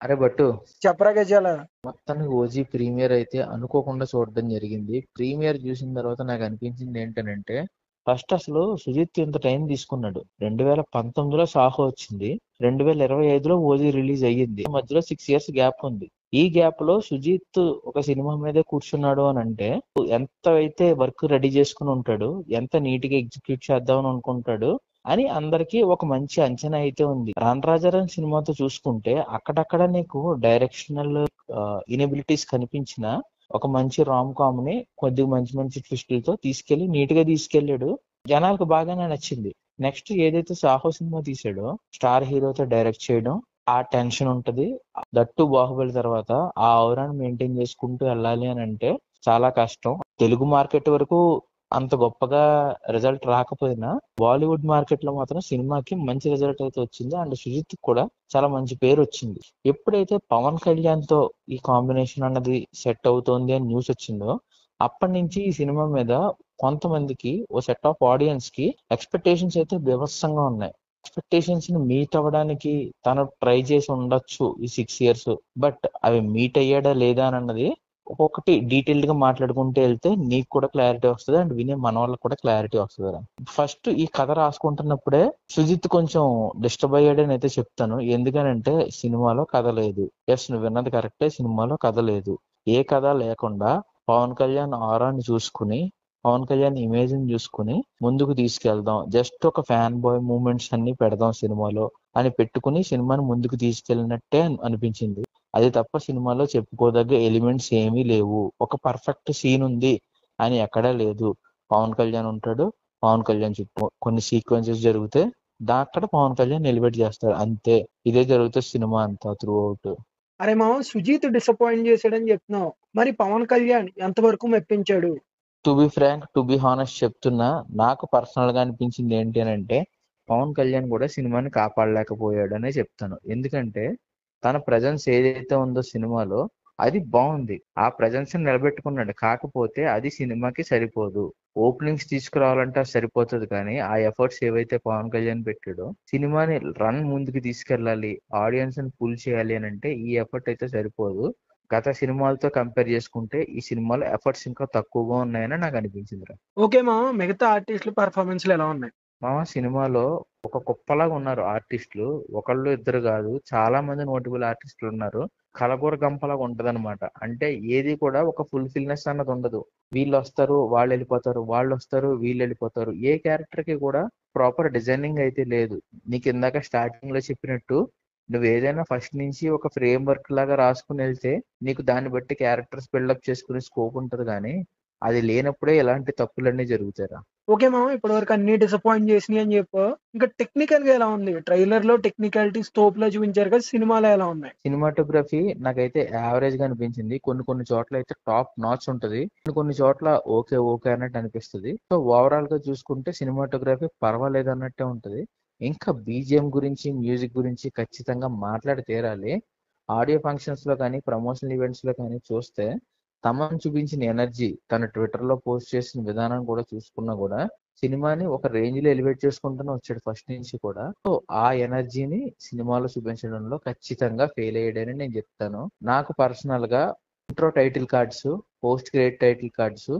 అరే బట్టు, చెప్పరా గజాల. మొత్తానికి ఓజీ ప్రీమియర్ అయితే అనుకోకుండా చూడడం జరిగింది. ప్రీమియర్ చూసిన తర్వాత నాకు అనిపించింది ఏంటనంటే, ఫస్ట్ అసలు సుజిత్ ఇంత టైం తీసుకున్నాడు. 2019లో సాహో వచ్చింది, 2025లో ఓజీ రిలీజ్ అయ్యింది. మధ్యలో 6 years గ్యాప్ ఉంది. ఈ గ్యాప్ లో సుజిత్ ఒక సినిమా మీదే కూర్చున్నాడు అని అంటే ఎంత అయితే వర్క్ రెడీ చేసుకుని ఉంటాడు, ఎంత నీట్ గా ఎగ్జిక్యూట్ చేద్దామని అనుకుంటాడు అని అందరికీ ఒక మంచి అంచనా అయితే ఉంది. రన్ రాజారాన్ సినిమాతో చూసుకుంటే అక్కడక్కడ నీకు డైరెక్షనల్ ఇనబిలిటీస్ కనిపించిన ఒక మంచి రామ్ కామ్ ని కొద్దిగా మంచి మంచి ట్విస్టులతో తీసుకెళ్లి నీట్ గా తీసుకెళ్లాడు. జనాలకు బాగానే నచ్చింది. నెక్స్ట్ ఏదైతే సాహో సినిమా తీసాడో, స్టార్ హీరోతో డైరెక్ట్ చేయడం, ఆ టెన్షన్ ఉంటది. దట్టు బాహుబలి తర్వాత ఆ ఔరాన్ని మెయింటైన్ చేసుకుంటూ వెళ్ళాలి అని అంటే చాలా కష్టం. తెలుగు మార్కెట్ వరకు అంత గొప్పగా రిజల్ట్ రాకపోయినా బాలీవుడ్ మార్కెట్ లో మాత్రం సినిమాకి మంచి రిజల్ట్ అయితే వచ్చింది. అండ్ సుజిత్ కూడా చాలా మంచి పేరు వచ్చింది. ఎప్పుడైతే పవన్ కళ్యాణ్ తో ఈ కాంబినేషన్ అన్నది సెట్ అవుతోంది అని న్యూస్ వచ్చిందో, అప్పటి నుంచి ఈ సినిమా మీద కొంతమందికి, ఓ సెట్ ఆఫ్ ఆడియన్స్ కి ఎక్స్పెక్టేషన్స్ అయితే బీభత్సంగా ఉన్నాయి. ఎక్స్పెక్టేషన్స్ ని మీట్ అవ్వడానికి తను ట్రై చేసి ఉండొచ్చు ఈ 6 years, బట్ అవి మీట్ అయ్యాడా లేదా అని అన్నది ఒక్కొక్కటి డీటెయిల్డ్ గా మాట్లాడుకుంటూ వెళ్తే నీకు కూడా క్లారిటీ వస్తుంది, అండ్ వినే మన వాళ్ళకి కూడా క్లారిటీ వస్తుంది. ఫస్ట్ ఈ కథ రాసుకుంటున్నప్పుడే సుజిత్ కొంచెం డిస్టర్బ్ అయ్యాడని అయితే చెప్తాను. ఎందుకనంటే సినిమాలో కథ లేదు. ఎస్, నువ్వు విన్నది కరెక్టే, సినిమాలో కథ లేదు. ఏ కథ లేకుండా పవన్ కళ్యాణ్ ఆరాన్ని చూసుకుని, పవన్ కళ్యాణ్ ఇమేజ్ ని చూసుకుని ముందుకు తీసుకెళ్దాం, జస్ట్ ఒక ఫ్యాన్ బాయ్ మూమెంట్స్ అన్ని పెడదాం సినిమాలో అని పెట్టుకుని సినిమాని ముందుకు తీసుకెళ్ళినట్టే అనిపించింది. అది తప్ప సినిమాలో చెప్పుకోదగ్గ ఎలిమెంట్స్ ఏమీ లేవు. ఒక పర్ఫెక్ట్ సీన్ ఉంది అని ఎక్కడా లేదు. పవన్ కళ్యాణ్ ఉంటాడు, పవన్ కళ్యాణ్ చుట్టూ కొన్ని సీక్వెన్సెస్ జరిగితే అక్కడ పవన్ కళ్యాణ్ ఎలివేట్ చేస్తాడు, అంతే. ఇదే జరుగుతుంది సినిమా అంతా త్రూ అవుట్. అరే మామ, సుజీత్ డిసప్పాయింట్ చేశాడని చెప్తున్నావు, మరి పవన్ కళ్యాణ్ ఎంతవరకు మెప్పించాడు? To be frank, to be honest చెప్తున్నా, నాకు పర్సనల్ గా అనిపించింది ఏంటి అని అంటే, పవన్ కళ్యాణ్ కూడా సినిమాని కాపాడలేకపోయాడనే చెప్తాను. ఎందుకంటే తన ప్రజెన్స్ ఏదైతే ఉందో సినిమాలో అది బాగుంది, ఆ ప్రజెన్స్ నిలబెట్టుకున్నాడు. కాకపోతే అది సినిమాకి సరిపోదు. ఓపెనింగ్స్ తీసుకురావాలంటే అది సరిపోతుంది, కానీ ఆ ఎఫర్ట్స్ ఏవైతే పవన్ కళ్యాణ్ పెట్టాడో, సినిమాని రన్ ముందుకు తీసుకెళ్ళాలి, ఆడియన్స్ ని పుల్ చేయాలి అని అంటే ఈ ఎఫర్ట్ అయితే సరిపోదు. గత సినిమాలతో కంపేర్ చేసుకుంటే ఈ సినిమాలో ఎఫర్ట్స్ ఇంకా తక్కువగా ఉన్నాయని నాకు అనిపించిందిరా. ఓకే మామ, మిగతా ఆర్టిస్టుల పర్ఫార్మెన్స్లు ఎలా ఉన్నాయి? మా సినిమాలో ఒక కుప్పలాగా ఉన్నారు ఆర్టిస్టులు. ఒకళ్ళు ఇద్దరు కాదు, చాలా మంది నోటబుల్ ఆర్టిస్టులు ఉన్నారు. కలబోర గంపలాగా ఉంటదన్నమాట. అంటే ఏది కూడా ఒక ఫుల్ఫిల్నెస్ అన్నది ఉండదు. వీళ్ళు వస్తారు, వాళ్ళు వెళ్ళిపోతారు, వాళ్ళు వస్తారు, వీళ్ళు వెళ్ళిపోతారు. ఏ క్యారెక్టర్ కి కూడా ప్రాపర్ డిజైనింగ్ అయితే లేదు. నీకు ఇందాక స్టార్టింగ్ లో చెప్పినట్టు, నువ్వు ఏదైనా ఫస్ట్ నుంచి ఒక ఫ్రేమ్ వర్క్ లాగా రాసుకుని వెళ్తే నీకు దాన్ని బట్టి క్యారెక్టర్స్ బిల్డప్ చేసుకునే స్కోప్ ఉంటది, కానీ అది లేనప్పుడే ఇలాంటి తప్పులన్నీ జరుగుతాయిరా. ఓకే మామ, ఇప్పటి వరకు అన్ని డిసప్పాయింట్ చేసినాయి అని చెప్పు. ఇంకా టెక్నికల్ గా ఎలా ఉంది? ట్రైలర్ లో టెక్నికాలిటీస్ తోపులో చూపించారు కదా, సినిమాలో ఎలా ఉన్నాయి? సినిమాటోగ్రఫీ నాకైతే యావరేజ్ గా అనిపించింది. కొన్ని కొన్ని చోట్ల అయితే టాప్ నాచ్ ఉంటది, కొన్ని కొన్ని చోట్ల ఓకే ఓకే అన్నట్టు అనిపిస్తుంది. సో ఓవరాల్ గా చూసుకుంటే సినిమాటోగ్రఫీ పర్వాలేదు అన్నట్టే ఉంటది. ఇంకా బీజిఎం గురించి, మ్యూజిక్ గురించి ఖచ్చితంగా మాట్లాడి తీరాలి. ఆడియో ఫంక్షన్స్ లో కానీ, ప్రమోషనల్ ఈవెంట్స్ లో కానీ చూస్తే తమన్ చూపించిన ఎనర్జీ, తన ట్విట్టర్ లో పోస్ట్ చేసిన విధానం కూడా చూసుకున్నా కూడా సినిమాని ఒక రేంజ్ లో ఎలివేట్ చేసుకుంటూనే వచ్చాడు ఫస్ట్ నుంచి కూడా. సో ఆ ఎనర్జీని సినిమాలో చూపించడంలో ఖచ్చితంగా ఫెయిల్ అయ్యాడని నేను చెప్తాను. నాకు పర్సనల్ గా intro title cards, post credit title cards,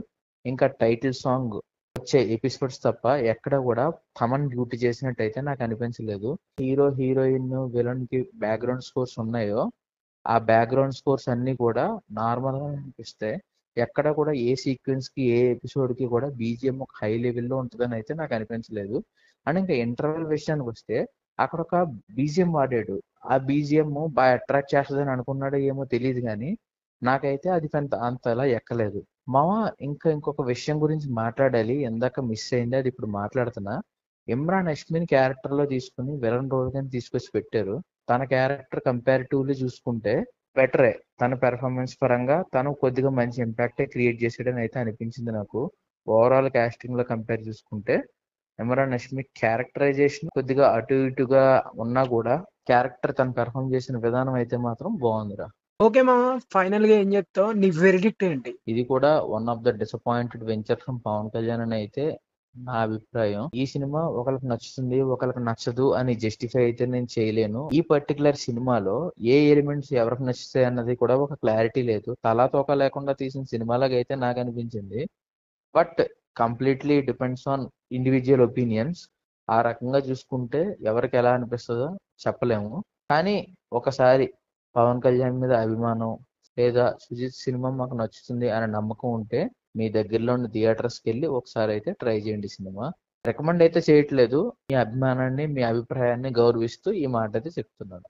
ఇంకా టైటిల్ సాంగ్ వచ్చే ఎపిసోడ్స్ తప్ప ఎక్కడ కూడా తమన్ డ్యూటీ చేసినట్టయితే నాకు అనిపించలేదు. హీరో, హీరోయిన్, విలన్ కి బ్యాక్గ్రౌండ్ స్కోర్స్ ఉన్నాయో ఆ బ్యాక్గ్రౌండ్ స్కోర్స్ అన్ని కూడా నార్మల్ గా అనిపిస్తాయి. ఎక్కడ కూడా ఏ సీక్వెన్స్ కి, ఏ ఎపిసోడ్ కి కూడా బీజిఎం ఒక హై లెవెల్లో ఉంటుందని అయితే నాకు అనిపించలేదు. అండ్ ఇంకా ఇంటర్వెల్ విషయానికి వస్తే అక్కడ ఒక బీజిఎం వాడాడు. ఆ బీజిఎం బాగా అట్రాక్ట్ చేస్తుందని అనుకున్నాడో ఏమో తెలియదు, కానీ నాకైతే అది అంతలా ఎక్కలేదు. మామ, ఇంకొక విషయం గురించి మాట్లాడాలి, ఇందాక మిస్ అయింది, అది ఇప్పుడు మాట్లాడుతున్నా. ఇమ్రాన్ హష్మిని క్యారెక్టర్ లో తీసుకుని విలన్ రోల్ గా తీసుకొచ్చి పెట్టారు. తన క్యారెక్టర్ కంపారిటివ్లీ చూసుకుంటే బెటరే. తన పెర్ఫార్మెన్స్ పరంగా తను కొద్దిగా మంచి ఇంపాక్టే క్రియేట్ చేసాడని అయితే అనిపించింది నాకు. ఓవరాల్ కాస్టింగ్ లో కంపేర్ చేసుకుంటే ఇమ్రాన్ హష్మి క్యారెక్టరైజేషన్ కొద్దిగా అటు ఇటుగా ఉన్నా కూడా క్యారెక్టర్ తను పెర్ఫార్మ్ చేసిన విధానం అయితే మాత్రం బాగుందిరా. ఓకే మామ, ఫైనల్ గా ఏం చెప్తావు? నీ వెరిడిక్ట్ ఏంటి? ఇది కూడా one of the disappointed venture from Pawan Kalyan అని అయితే నా అభిప్రాయం. ఈ సినిమా ఒకళ్ళకి నచ్చుతుంది, ఒకళ్ళకి నచ్చదు అని జస్టిఫై అయితే నేను చేయలేను. ఈ పర్టికులర్ సినిమాలో ఏ ఎలిమెంట్స్ ఎవరికి నచ్చుతాయి అన్నది కూడా ఒక క్లారిటీ లేదు. తలా తోక లేకుండా తీసిన సినిమాలాగా అయితే నాకు అనిపించింది. But completely depends on individual opinions. ఆ రకంగా చూసుకుంటే ఎవరికి ఎలా అనిపిస్తుందో చెప్పలేము. కానీ ఒకసారి పవన్ కళ్యాణ్ మీద అభిమానం లేదా సుజిత్ సినిమా మాకు నచ్చుతుంది అనే నమ్మకం ఉంటే మీ దగ్గరలో ఉన్న థియేటర్స్కి వెళ్ళి ఒకసారి అయితే ట్రై చేయండి సినిమా. రికమెండ్ అయితే చేయట్లేదు, మీ అభిమానాన్ని మీ అభిప్రాయాన్ని గౌరవిస్తూ ఈ మాట అయితే చెప్తున్నాను.